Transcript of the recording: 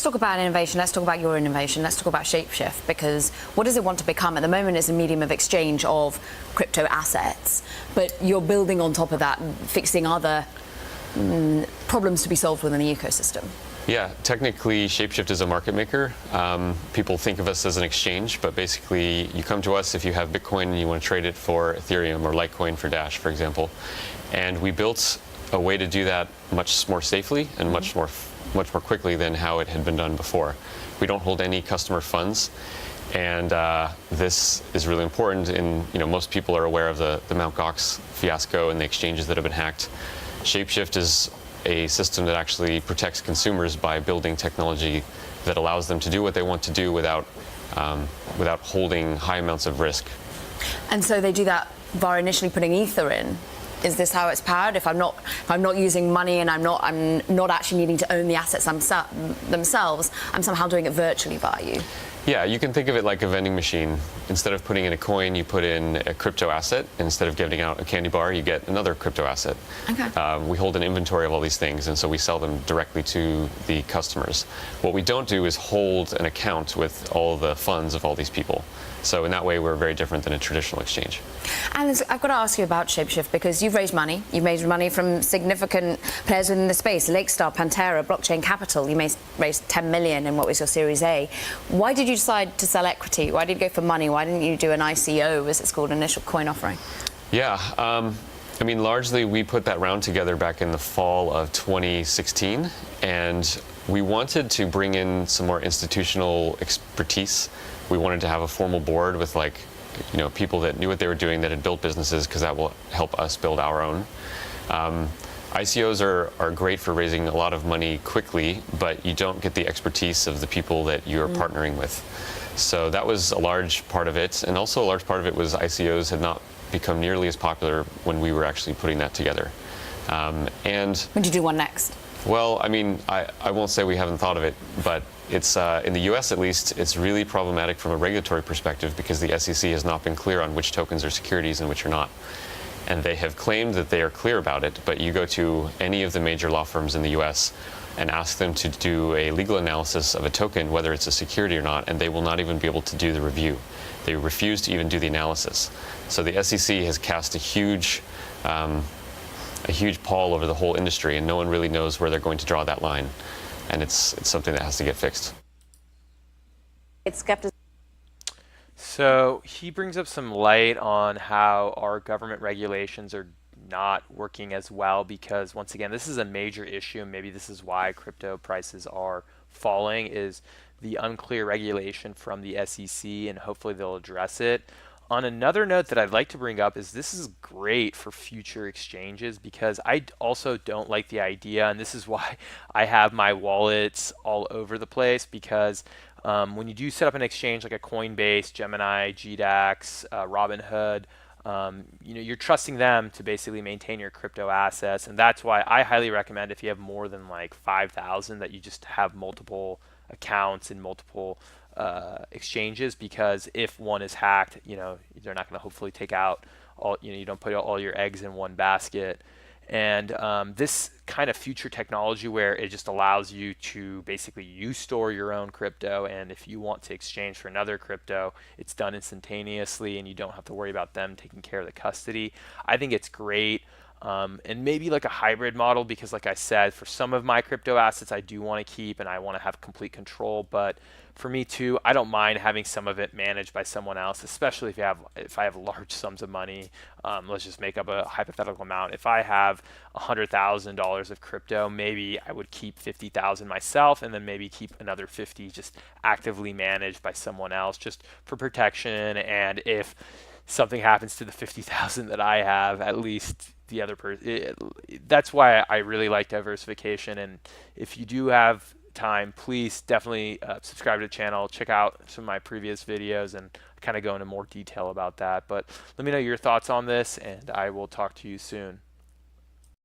talk about innovation. Let's talk about your innovation. Let's talk about Shapeshift, because what does it want to become? At the moment, it's a medium of exchange of crypto assets, but you're building on top of that, fixing other problems to be solved within the ecosystem. Yeah, technically Shapeshift is a market maker. People think of us as an exchange, but basically you come to us if you have Bitcoin and you want to trade it for Ethereum or Litecoin for Dash, for example. And we built a way to do that much more safely and much more quickly than how it had been done before. We don't hold any customer funds, and this is really important. Most people are aware of the Mt. Gox fiasco and the exchanges that have been hacked. Shapeshift is a system that actually protects consumers by building technology that allows them to do what they want to do without holding high amounts of risk. And so they do that via initially putting ether in. Is this how it's powered? If I'm not using money and I'm not actually needing to own the assets themselves, I'm somehow doing it virtually via you. Yeah, you can think of it like a vending machine. Instead of putting in a coin, you put in a crypto asset. Instead of giving out a candy bar, you get another crypto asset. Okay. We hold an inventory of all these things, and so we sell them directly to the customers. What we don't do is hold an account with all the funds of all these people. So in that way, we're very different than a traditional exchange. And I've got to ask you about Shapeshift, because you've raised money. You've raised money from significant players within the space: Lakestar, Pantera, Blockchain Capital. You raised 10 million in what was your Series A. Why did you decide to sell equity? Why did you go for money? Why didn't you do an ICO, as it's called, initial coin offering? Yeah, I mean, largely we put that round together back in the fall of 2016, and we wanted to bring in some more institutional expertise. We wanted to have a formal board with people that knew what they were doing, that had built businesses, because that will help us build our own. ICOs are great for raising a lot of money quickly, but you don't get the expertise of the people that you're partnering with. So that was a large part of it, and also a large part of it was ICOs had not become nearly as popular when we were actually putting that together. And when do you do one next? Well, I mean, I won't say we haven't thought of it, but it's in the US at least, it's really problematic from a regulatory perspective, because the SEC has not been clear on which tokens are securities and which are not. And they have claimed that they are clear about it, but you go to any of the major law firms in the US and ask them to do a legal analysis of a token, whether it's a security or not, and they will not even be able to do the review. They refuse to even do the analysis. So the SEC has cast a huge pall over the whole industry, and no one really knows where they're going to draw that line. And it's something that has to get fixed. It's skepticism. So he brings up some light on how our government regulations are not working as well, because once again, this is a major issue, and maybe this is why crypto prices are falling, is the unclear regulation from the SEC, and hopefully they'll address it. On another note that I'd like to bring up is this is great for future exchanges, because I also don't like the idea, and this is why I have my wallets all over the place, because when you do set up an exchange like a Coinbase, Gemini, GDAX, Robinhood, you're trusting them to basically maintain your crypto assets, and that's why I highly recommend, if you have more than like 5,000, that you just have multiple accounts in multiple exchanges, because if one is hacked, they're not going to hopefully take out all, you don't put all your eggs in one basket. And this kind of future technology where it just allows you to basically you store your own crypto, and if you want to exchange for another crypto, it's done instantaneously and you don't have to worry about them taking care of the custody. I think it's great. And maybe like a hybrid model, because like I said, for some of my crypto assets I do want to keep and I want to have complete control, but for me too, I don't mind having some of it managed by someone else, especially if I have large sums of money. Let's just make up a hypothetical amount. If I have $100,000 of crypto, maybe I would keep 50,000 myself, and then maybe keep another 50 just actively managed by someone else, just for protection. And if something happens to the 50,000 that I have, at least the other person. That's why I really like diversification. And if you do have time, please definitely subscribe to the channel, check out some of my previous videos, and kind of go into more detail about that. But let me know your thoughts on this, and I will talk to you soon.